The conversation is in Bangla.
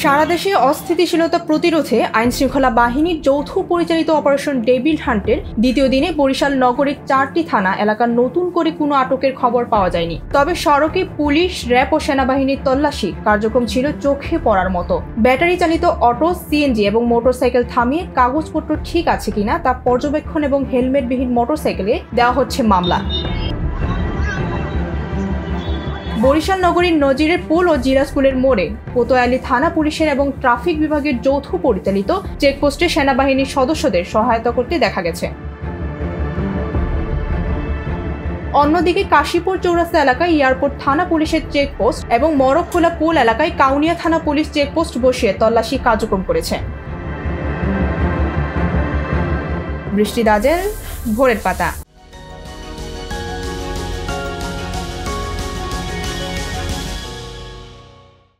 সারা দেশে অস্থিতিশীলতা প্রতিরোধে আইনশৃঙ্খলা বাহিনীর যৌথ পরিচালিত অপারেশন ডেভিল হান্টের দ্বিতীয় দিনে বরিশাল নগরীর 4টি থানা এলাকার নতুন করে কোনো আটকের খবর পাওয়া যায়নি। তবে সড়কে পুলিশ, র্যাব ও সেনাবাহিনীর তল্লাশি কার্যক্রম ছিল চোখে পড়ার মতো। ব্যাটারি চালিত অটো, সিএনজি এবং মোটরসাইকেল থামিয়ে কাগজপত্র ঠিক আছে কিনা তা পর্যবেক্ষণ এবং হেলমেটবিহীন মোটরসাইকেলে দেওয়া হচ্ছে মামলা। বরিশাল নগরীর নজিরের পুল ও জিরা স্কুলের মোড়ে কোতোয়ালি থানা পুলিশের এবং ট্রাফিক বিভাগের যৌথ পরিচালিত চেকপোস্টে সেনাবাহিনীর সদস্যদের সহায়তা করতে দেখা গেছে। অন্যদিকে কাশীপুর চৌরাস্তা এলাকায় এয়ারপোর্ট থানা পুলিশের চেকপোস্ট এবং মরকখোলা পুল এলাকায় কাউনিয়া থানা পুলিশ চেকপোস্ট বসিয়ে তল্লাশি কার্যক্রম করেছে। বৃষ্টি দাজেল, ভোরের পাতা।